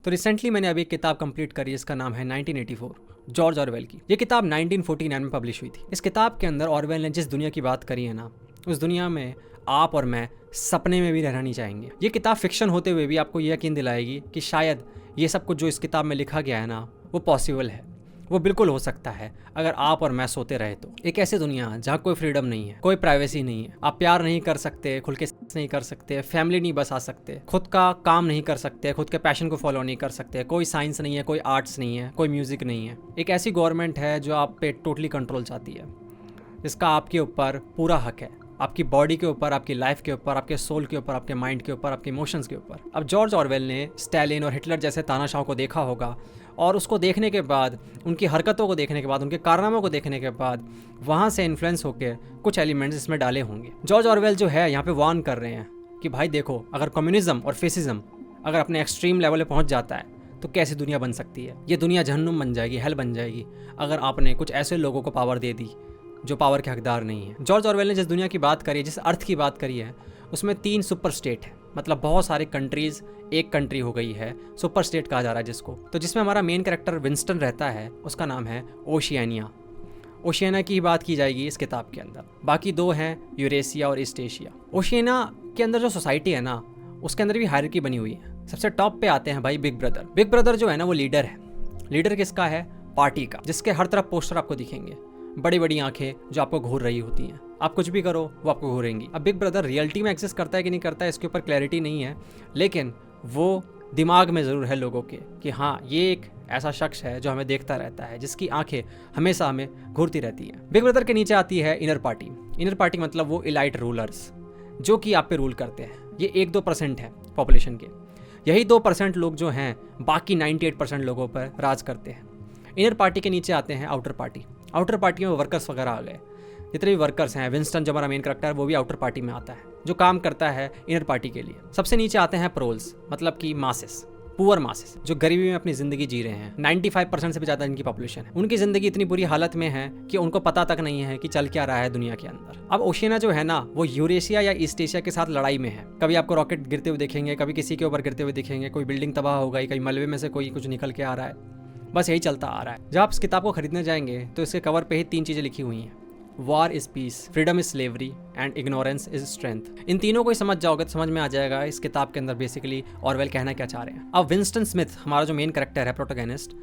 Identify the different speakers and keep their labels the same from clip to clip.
Speaker 1: तो रिसेंटली मैंने अभी एक किताब कंप्लीट करी, इसका नाम है 1984, जॉर्ज ऑरवेल की। ये किताब 1949 में पब्लिश हुई थी। इस किताब के अंदर ऑरवेल ने जिस दुनिया की बात करी है ना, उस दुनिया में आप और मैं सपने में भी रहना नहीं चाहेंगे। ये किताब फिक्शन होते हुए भी आपको ये यकीन दिलाएगी कि शायद ये सब कुछ जो इस किताब में लिखा गया है ना, वो पॉसिबल है, वो बिल्कुल हो सकता है अगर आप और मैं सोते रहे तो। एक ऐसी दुनिया जहाँ कोई फ्रीडम नहीं है, कोई प्राइवेसी नहीं है, आप प्यार नहीं कर सकते, खुल के नहीं कर सकते, फैमिली नहीं बसा सकते, खुद का काम नहीं कर सकते, खुद के पैशन को फॉलो नहीं कर सकते, कोई साइंस नहीं है, कोई आर्ट्स नहीं है, कोई म्यूजिक नहीं है। एक ऐसी गवर्नमेंट है जो आप पे टोटली कंट्रोल चाहती है, जिसका आपके ऊपर पूरा हक है, आपकी बॉडी के ऊपर, आपकी लाइफ के ऊपर, आपके सोल के ऊपर, आपके माइंड के ऊपर, आपके इमोशंस के ऊपर। अब जॉर्ज ऑरवेल ने स्टैलिन और हिटलर जैसे तानाशाह को देखा होगा, और उसको देखने के बाद, उनकी हरकतों को देखने के बाद, उनके कारनामों को देखने के बाद वहाँ से इन्फ्लुएंस होकर कुछ एलिमेंट्स इसमें डाले होंगे। जॉर्ज ऑरवेल जो है यहाँ पे वार्न कर रहे हैं कि भाई देखो, अगर कम्युनिज्म और फेसिज्म अगर अपने एक्सट्रीम लेवल पे पहुँच जाता है तो कैसी दुनिया बन सकती है। ये दुनिया जहन्नुम बन जाएगी, हेल बन जाएगी, अगर आपने कुछ ऐसे लोगों को पावर दे दी जो पावर के हकदार नहीं है। जॉर्ज ऑरवेल ने जिस दुनिया की बात करी है, जिस अर्थ की बात करी है, उसमें 3 सुपर स्टेट है, मतलब बहुत सारे कंट्रीज एक कंट्री हो गई है, सुपर स्टेट कहा जा रहा है जिसको। तो जिसमें हमारा मेन कैरेक्टर विंस्टन रहता है, उसका नाम है ओशियानिया। ओशियाना की बात की जाएगी इस किताब के अंदर। बाकी 2 हैं यूरेशिया और ईस्ट एशिया। ओशियाना के अंदर जो सोसाइटी है ना, उसके अंदर भी हायरार्की बनी हुई है। सबसे टॉप पे आते हैं भाई बिग ब्रदर। बिग ब्रदर जो है ना, वो लीडर है। लीडर किसका है? पार्टी का, जिसके हर तरफ पोस्टर आपको दिखेंगे, बड़ी बड़ी आंखें जो आपको घूर रही होती हैं। आप कुछ भी करो वो आपको घूरेंगी। अब बिग ब्रदर रियलिटी में एग्जिस्ट करता है कि नहीं करता है, इसके ऊपर क्लैरिटी नहीं है, लेकिन वो दिमाग में ज़रूर है लोगों के कि हाँ, ये एक ऐसा शख्स है जो हमें देखता रहता है, जिसकी आंखें हमेशा हमें घूरती रहती हैं। बिग ब्रदर के नीचे आती है इनर पार्टी। इनर पार्टी मतलब वो इलाइट रूलर्स जो कि आप पे रूल करते हैं। ये 1-2% है पॉपुलेशन के। यही 2% लोग जो हैं बाकी 98% लोगों पर राज करते हैं। इनर पार्टी के नीचे आते हैं आउटर पार्टी। आउटर पार्टी में वर्कर्स वगैरह आ गए, जितने भी वर्कर्स हैं। विंस्टन जो हमारा मेन कैरेक्टर है, वो भी आउटर पार्टी में आता है, जो काम करता है इनर पार्टी के लिए। सबसे नीचे आते हैं प्रोल्स, मतलब कि मासेस, पुअर मासेस, जो गरीबी में अपनी ज़िंदगी जी रहे हैं। 95% से भी ज़्यादा इनकी पॉपुलेशन है। उनकी ज़िंदगी इतनी बुरी हालत में है कि उनको पता तक नहीं है कि चल क्या रहा है दुनिया के अंदर। अब ओशियाना जो है ना, वो यूरेशिया या ईस्ट एशिया के साथ लड़ाई में है। कभी आपको रॉकेट गिरते हुए दिखेंगे, कभी किसी के ऊपर गिरते हुए दिखेंगे, कोई बिल्डिंग तबाह हो गई, कहीं मलबे में से कोई कुछ निकल के आ रहा है, बस यही चलता आ रहा है। जब आप इस किताब को खरीदने जाएंगे तो इसके कवर पे ही 3 चीज़ें लिखी हुई हैं: war is peace, freedom is slavery and ignorance is strength. इन तीनों को ही समझ जाओगे तो समझ में आ जाएगा इस किताब के अंदर बेसिकली ऑरवेल कहना क्या चाह रहे हैं। अब विंस्टन स्मिथ, हमारा जो मेन कैरेक्टर है, प्रोटोगेनिस्ट,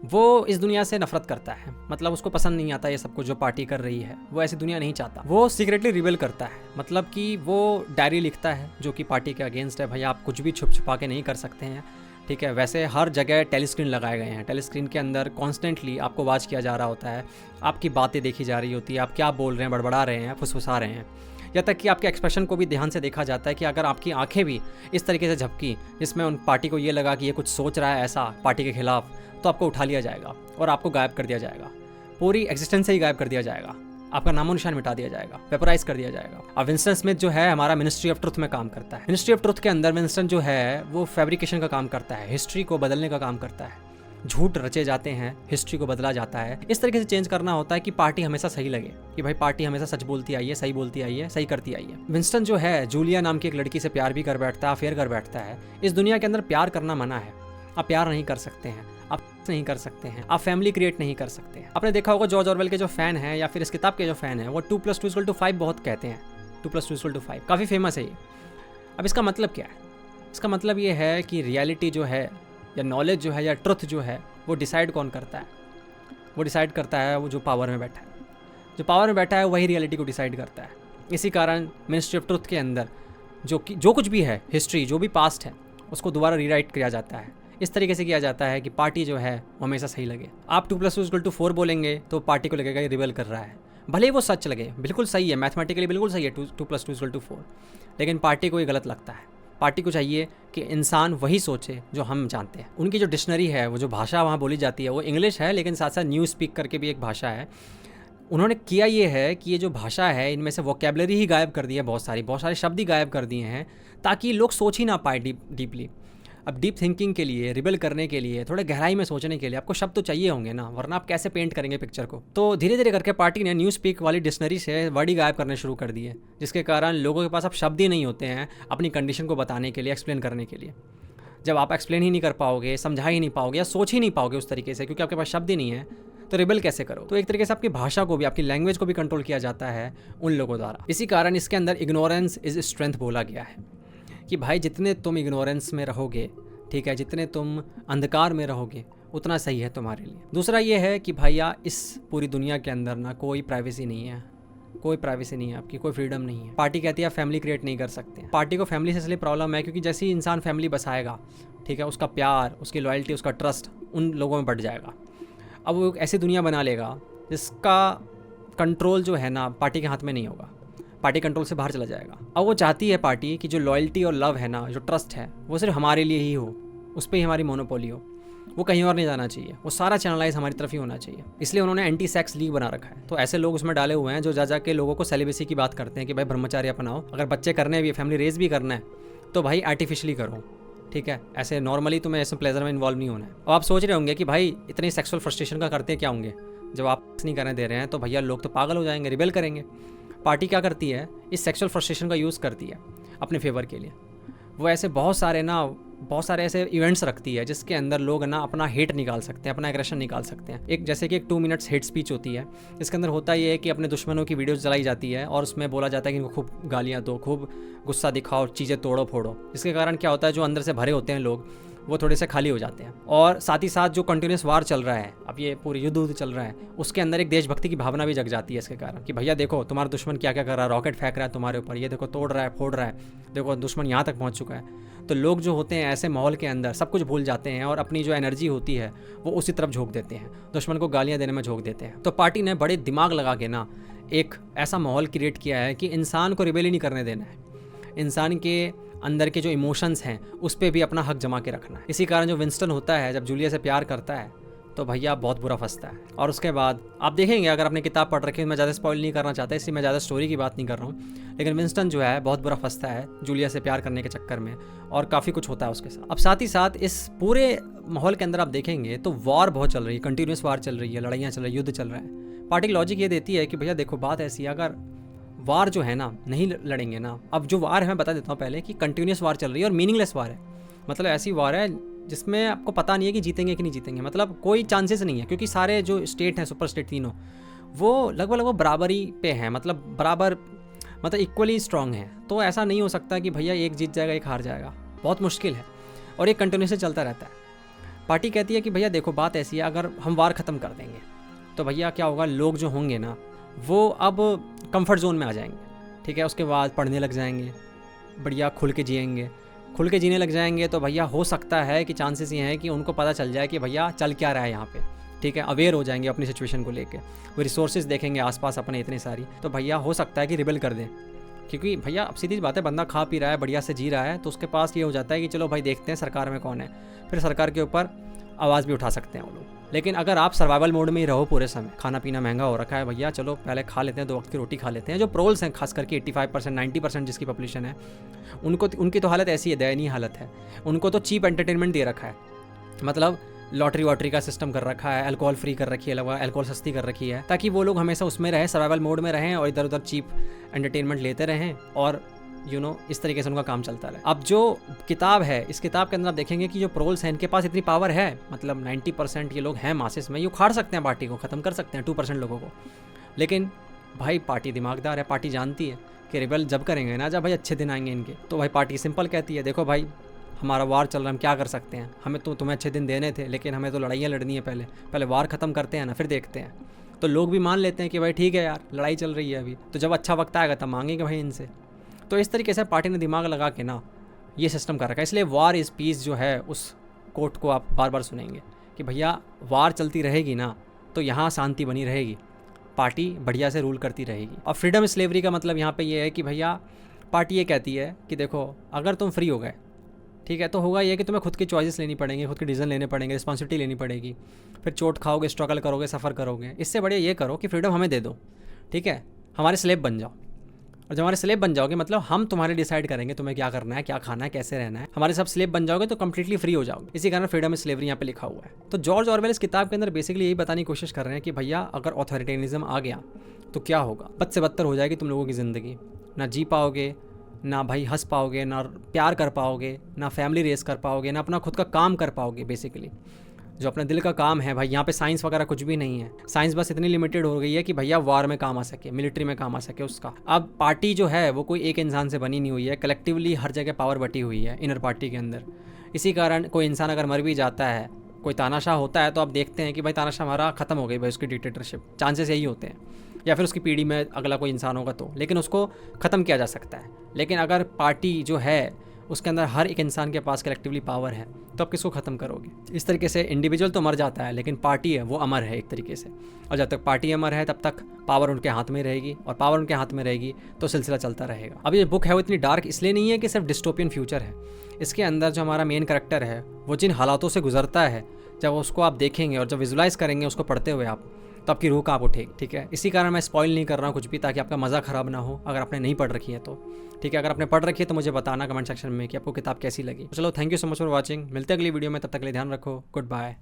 Speaker 1: वो इस दुनिया से नफरत करता है। मतलब उसको पसंद नहीं आता ये सब कुछ जो पार्टी कर रही है, वो ऐसी दुनिया नहीं चाहता। वो सीक्रेटली रिबेल करता है, मतलब कि वो डायरी लिखता है जो कि पार्टी के अगेंस्ट है। भाई आप कुछ भी छुप छुपा के नहीं कर सकते हैं, ठीक है। वैसे हर जगह टेलीस्क्रीन लगाए गए हैं। टेलीस्क्रीन के अंदर कॉन्स्टेंटली आपको वॉच किया जा रहा होता है, आपकी बातें देखी जा रही होती है, आप क्या बोल रहे हैं, बड़बड़ा रहे हैं, फुसफुसा रहे हैं। यहाँ तक कि आपके एक्सप्रेशन को भी ध्यान से देखा जाता है कि अगर आपकी आंखें भी इस तरीके से झपकी जिसमें उन पार्टी को ये लगा कि ये कुछ सोच रहा है ऐसा पार्टी के खिलाफ, तो आपको उठा लिया जाएगा और आपको गायब कर दिया जाएगा। पूरी एग्जिस्टेंस से ही गायब कर दिया जाएगा, आपका नामो निशान मिटा दिया जाएगा, वेपराइज कर दिया जाएगा। अब विंस्टन स्मिथ जो है हमारा मिनिस्ट्री ऑफ ट्रुथ में काम करता है। मिनिस्ट्री ऑफ ट्रुथ के अंदर विंस्टन जो है वो फैब्रिकेशन का काम करता है, हिस्ट्री को बदलने का काम करता है। झूठ रचे जाते हैं, हिस्ट्री को बदला जाता है, इस तरीके से चेंज करना होता है कि पार्टी हमेशा सही लगे, कि भाई पार्टी हमेशा सच बोलती आई है, सही बोलती आई है, सही करती आई है। विंस्टन जो है जूलिया नाम की एक लड़की से प्यार भी कर बैठता है, अफेयर कर बैठता है। इस दुनिया के अंदर प्यार करना मना है, आप प्यार नहीं कर सकते हैं, आप नहीं कर सकते हैं, आप फैमिली क्रिएट नहीं कर सकते हैं। आपने देखा होगा जॉर्ज ऑरवेल के जो फैन हैं या फिर इस किताब के जो फैन हैं, वो 2+2=5 बहुत कहते हैं। 2+2=5 काफ़ी फेमस है ये। अब इसका मतलब क्या है? इसका मतलब ये है कि रियलिटी जो है या नॉलेज जो है या ट्रुथ जो है, वो डिसाइड कौन करता है? वो डिसाइड करता है वो जो पावर में बैठा है। जो पावर में बैठा है वही रियलिटी को डिसाइड करता है। इसी कारण मिनिस्ट्री ऑफ ट्रुथ के अंदर जो कुछ भी है, हिस्ट्री जो भी पास्ट है, उसको दोबारा रीराइट किया जाता है। इस तरीके से किया जाता है कि पार्टी जो है वो हमेशा सही लगे। आप 2+2=4 बोलेंगे तो पार्टी को लगेगा ये रिबेल कर रहा है, भले ही वो सच लगे, बिल्कुल सही है, मैथमेटिकली बिल्कुल सही है 2+2=4, लेकिन पार्टी को ये गलत लगता है। पार्टी को चाहिए कि इंसान वही सोचे जो हम जानते हैं। उनकी जो डिक्शनरी है, वो जो भाषा वहाँ बोली जाती है, वो इंग्लिश है, लेकिन साथ साथ न्यू स्पीक करके भी एक भाषा है। उन्होंने किया ये है कि ये जो भाषा है, इनमें से वोकेबलरी ही गायब कर दी है, बहुत सारे शब्द ही गायब कर दिए हैं, ताकि लोग सोच ही ना पाए डीपली। अब डीप थिंकिंग के लिए, रिबेल करने के लिए, थोड़े गहराई में सोचने के लिए आपको शब्द तो चाहिए होंगे ना, वरना आप कैसे पेंट करेंगे पिक्चर को। तो धीरे धीरे करके पार्टी ने न्यू स्पीक वाली डिक्शनरी से वर्ड ही गायब करने शुरू कर दिए, जिसके कारण लोगों के पास अब शब्द ही नहीं होते हैं अपनी कंडीशन को बताने के लिए, एक्सप्लेन करने के लिए। जब आप एक्सप्लेन ही नहीं कर पाओगे, समझा ही नहीं पाओगे या सोच ही नहीं पाओगे उस तरीके से, क्योंकि आपके पास शब्द ही नहीं है, तो रिबेल कैसे करो? तो एक तरीके से आपकी भाषा को भी, आपकी लैंग्वेज को भी कंट्रोल किया जाता है उन लोगों द्वारा। इसी कारण इसके अंदर इग्नोरेंस इज स्ट्रेंथ बोला गया है कि भाई जितने तुम इग्नोरेंस में रहोगे, ठीक है, जितने तुम अंधकार में रहोगे उतना सही है तुम्हारे लिए। दूसरा ये है कि भैया इस पूरी दुनिया के अंदर ना कोई प्राइवेसी नहीं है, कोई प्राइवेसी नहीं है आपकी, कोई फ्रीडम नहीं है। पार्टी कहती है फैमिली क्रिएट नहीं कर सकते। पार्टी को फैमिली से इसलिए प्रॉब्लम है क्योंकि जैसे ही इंसान फैमिली बसाएगा, ठीक है, उसका प्यार, उसकी लॉयल्टी, उसका ट्रस्ट उन लोगों में बढ़ जाएगा। अब वो एक ऐसी दुनिया बना लेगा जिसका कंट्रोल जो है ना पार्टी के हाथ में नहीं होगा, पार्टी कंट्रोल से बाहर चला जाएगा। अब वो चाहती है पार्टी कि जो लॉयल्टी और लव है ना, जो ट्रस्ट है, वो सिर्फ हमारे लिए ही हो, उस पर ही हमारी मोनोपोली हो, वो कहीं और नहीं जाना चाहिए, वो सारा चैनलाइज हमारी तरफ ही होना चाहिए। इसलिए उन्होंने एंटी सेक्स लीग बना रखा है। तो ऐसे लोग उसमें डाले हुए हैं जो जा के लोगों को सेलिब्रेसी की बात करते हैं कि भाई ब्रह्मचार्य अपनाओ, अगर बच्चे करने भी, फैमिली रेज भी करना है तो भाई आर्टिफिशियली करो, ठीक है, ऐसे नॉर्मली तुम्हें ऐसे प्लेजर में इन्वॉल्व नहीं होना है। अब आप सोच रहे होंगे कि भाई इतनी सेक्सुअल फ्रस्ट्रेशन का करते क्या होंगे, जब आप नहीं करने दे रहे हैं तो भैया लोग तो पागल हो जाएंगे, रिबेल करेंगे। पार्टी क्या करती है, इस सेक्सुअल फ्रस्ट्रेशन का यूज़ करती है अपने फेवर के लिए। वो ऐसे बहुत सारे ऐसे इवेंट्स रखती है जिसके अंदर लोग ना अपना हेट निकाल सकते हैं, अपना एग्रेशन निकाल सकते हैं। एक जैसे कि एक 2 मिनट्स हेट स्पीच होती है, इसके अंदर होता ये है कि अपने दुश्मनों की वीडियोस चलाई जाती है और उसमें बोला जाता है कि इनको खूब गालियाँ दो, खूब गुस्सा दिखाओ, चीज़ें तोड़ो फोड़ो। इसके कारण क्या होता है, जो अंदर से भरे होते हैं लोग वो थोड़े से खाली हो जाते हैं। और साथ ही साथ जो कंटिन्यूस वार चल रहा है, अब ये पूरी युद्ध चल रहा है, उसके अंदर एक देशभक्ति की भावना भी जग जाती है इसके कारण कि भैया देखो तुम्हारा दुश्मन क्या क्या कर रहा है, रॉकेट फेंक रहा है तुम्हारे ऊपर, ये देखो तोड़ रहा है, फोड़ रहा है, देखो दुश्मन यहाँ तक पहुँच चुका है। तो लोग जो होते हैं ऐसे माहौल के अंदर सब कुछ भूल जाते हैं और अपनी जो एनर्जी होती है वो उसी तरफ झोंक देते हैं, दुश्मन को गालियाँ देने में झोंक देते हैं। तो पार्टी ने बड़े दिमाग लगा के ना एक ऐसा माहौल क्रिएट किया है कि इंसान को रिबेल ही नहीं करने देना है, इंसान के अंदर के जो इमोशंस हैं उस पर भी अपना हक जमा के रखना है। इसी कारण जो विंस्टन होता है जब जूलिया से प्यार करता है तो भैया बहुत बुरा फंसता है। और उसके बाद आप देखेंगे, अगर आपने किताब पढ़ रखी है, मैं ज़्यादा स्पॉइल नहीं करना चाहता, इसलिए मैं ज़्यादा स्टोरी की बात नहीं कर रहा हूँ, लेकिन विंस्टन जो है बहुत बुरा फंसता है जूलिया से प्यार करने के चक्कर में और काफ़ी कुछ होता है उसके साथ। अब साथ ही साथ इस पूरे माहौल के अंदर आप देखेंगे तो वॉर बहुत चल रही है, कंटिन्यूस वार चल रही है, लड़ाइयाँ चल रही है, युद्ध चल रहा है। पार्टी लॉजिक ये देती है कि भैया देखो बात ऐसी है, अगर वार जो है ना नहीं लड़ेंगे ना, अब जो वार है मैं बता देता हूँ पहले कि कंटिन्यूस वार चल रही है और मीनिंगलेस वार है, मतलब ऐसी वार है जिसमें आपको पता नहीं है कि जीतेंगे कि नहीं जीतेंगे, मतलब कोई चांसेस नहीं है, क्योंकि सारे जो स्टेट हैं, सुपर स्टेट तीनों, वो लगभग बराबरी पे हैं, मतलब बराबर, मतलब इक्वली स्ट्रांग है। तो ऐसा नहीं हो सकता कि भैया एक जीत जाएगा एक हार जाएगा, बहुत मुश्किल है और ये कंटिन्यूसली चलता रहता है। पार्टी कहती है कि भैया देखो बात ऐसी है, अगर हम वार ख़त्म कर देंगे तो भैया क्या होगा, लोग जो होंगे ना वो अब कंफर्ट जोन में आ जाएंगे, ठीक है, उसके बाद पढ़ने लग जाएंगे, बढ़िया खुल के जीने लग जाएंगे। तो भैया हो सकता है कि चांसेस ये हैं कि उनको पता चल जाए कि भैया चल क्या रहा है यहाँ पे, ठीक है, अवेयर हो जाएंगे अपनी सिचुएशन को लेके, वो रिसोर्सेज देखेंगे आसपास अपने इतनी सारी, तो भैया हो सकता है कि रिबेल कर दें। क्योंकि भैया अब सीधी बात है, बंदा खा पी रहा है, बढ़िया से जी रहा है, तो उसके पास ये हो जाता है कि चलो भाई देखते हैं सरकार में कौन है, फिर सरकार के ऊपर आवाज़ भी उठा सकते हैं वो लोग। लेकिन अगर आप सर्वाइवल मोड में ही रहो पूरे समय, खाना पीना महंगा हो रखा है, भैया चलो पहले खा लेते हैं, 2 वक्त की रोटी खा लेते हैं, जो प्रोल्स हैं खास करके 85% 90% जिसकी पॉपुलेशन है, उनकी तो हालत ऐसी है, दयनीय हालत है। उनको तो चीप एंटरटेनमेंट दे रखा है, मतलब लॉटरी वॉटरी का सिस्टम कर रखा है, अल्कोहल फ्री कर रखी है, अल्कोहल सस्ती कर रखी है, ताकि वो लोग हमेशा उसमें रहें, सर्वाइवल मोड में रहें और इधर उधर चीप एंटरटेनमेंट लेते रहें और इस तरीके से उनका काम चलता रहे। अब जो किताब है, इस किताब के अंदर आप देखेंगे कि जो प्रोल्स हैं इनके पास इतनी पावर है, मतलब 90% ये लोग हैं मासेस में, ये उखाड़ सकते हैं, पार्टी को ख़त्म कर सकते हैं 2% लोगों को। लेकिन भाई पार्टी दिमागदार है, पार्टी जानती है कि रिबेल जब करेंगे ना, जब भाई अच्छे दिन आएंगे इनके, तो भाई पार्टी सिंपल कहती है देखो भाई हमारा वार चल रहा है, हम क्या कर सकते हैं, हमें तो तुम्हें अच्छे दिन देने थे, लेकिन हमें तो लड़ाइयाँ लड़नी है, पहले वार ख़त्म करते हैं ना, फिर देखते हैं। तो लोग भी मान लेते हैं कि भाई ठीक है यार, लड़ाई चल रही है अभी, तो जब अच्छा वक्त आएगा तब मांगेंगे भाई इनसे। तो इस तरीके से पार्टी ने दिमाग लगा के ना ये सिस्टम कर रखा है। इसलिए वार इज़ पीस जो है उस कोट को आप बार बार सुनेंगे कि भैया वार चलती रहेगी ना तो यहाँ शांति बनी रहेगी, पार्टी बढ़िया से रूल करती रहेगी। और फ्रीडम स्लेवरी का मतलब यहाँ पे ये है कि भैया पार्टी ये कहती है कि देखो अगर तुम फ्री हो गए, ठीक है, तो होगा ये कि तुम्हें खुद की चॉइसेस लेनी पड़ेंगी, खुद के डिसीजन लेने पड़ेंगे, रिस्पॉन्सिबिलिटी लेनी पड़ेगी, फिर चोट खाओगे, स्ट्रगल करोगे, सफ़र करोगे। इससे बढ़िया ये करो कि फ्रीडम हमें दे दो, ठीक है, हमारे स्लेव बन जाओ। और जब हमारे स्लेब बन जाओगे मतलब हम तुम्हारे डिसाइड करेंगे तुम्हें क्या करना है, क्या खाना है, कैसे रहना है, हमारे सब स्लेब बन जाओगे तो कंप्लीटली फ्री हो जाओगे। इसी कारण फ्रीडम स्लेवरी यहाँ पे लिखा हुआ है। तो जॉर्ज ऑरवेल इस किताब के अंदर बेसिकली यही बताने की कोशिश कर रहे हैं कि भैया अगर ऑथोरिटेरियनिज्म आ गया तो क्या होगा, बद से बदतर हो जाएगी तुम लोगों की ज़िंदगी, ना जी पाओगे, ना भाई हंस पाओगे, ना प्यार कर पाओगे, ना फैमिली रेस कर पाओगे, ना अपना खुद का काम कर पाओगे। बेसिकली जो अपने दिल का काम है भाई, यहाँ पे साइंस वगैरह कुछ भी नहीं है। साइंस बस इतनी लिमिटेड हो गई है कि भैया वार में काम आ सके, मिलिट्री में काम आ सके उसका। अब पार्टी जो है वो कोई एक इंसान से बनी नहीं हुई है, कलेक्टिवली हर जगह पावर बटी हुई है इनर पार्टी के अंदर। इसी कारण कोई इंसान अगर मर भी जाता है, कोई तानाशाह होता है, तो आप देखते हैं कि भाई तानाशाह हमारा ख़त्म हो गई भाई, उसकी डिक्टेटरशिप, चांसेस यही होते हैं। या फिर उसकी पीढ़ी में अगला कोई इंसान होगा तो, लेकिन उसको ख़त्म किया जा सकता है। लेकिन अगर पार्टी जो है उसके अंदर हर एक इंसान के पास कलेक्टिवली पावर है, तो आप किसको ख़त्म करोगे? इस तरीके से इंडिविजुअल तो मर जाता है, लेकिन पार्टी है वो अमर है एक तरीके से। और जब तक पार्टी अमर है तब तक पावर उनके हाथ में रहेगी, और पावर उनके हाथ में रहेगी तो सिलसिला चलता रहेगा। अब ये बुक है वो इतनी डार्क इसलिए नहीं है कि सिर्फ डिस्टोपियन फ्यूचर है। इसके अंदर जो हमारा मेन करेक्टर है वो जिन हालातों से गुजरता है, जब उसको आप देखेंगे और जब विजुलाइज करेंगे उसको पढ़ते हुए आप, तो आपकी रूह कांप उठेगी। ठीक है, इसी कारण मैं स्पॉइल नहीं कर रहा हूँ कुछ भी, ताकि आपका मज़ा ख़राब ना हो अगर आपने नहीं पढ़ रखी है तो। ठीक है, अगर आपने पढ़ रखी है तो मुझे बताना कमेंट सेक्शन में कि आपको किताब कैसी लगी। तो चलो, thank you so much for watching. मिलते हैं अगली वीडियो में, तब तक के लिए ध्यान रखो। Good bye.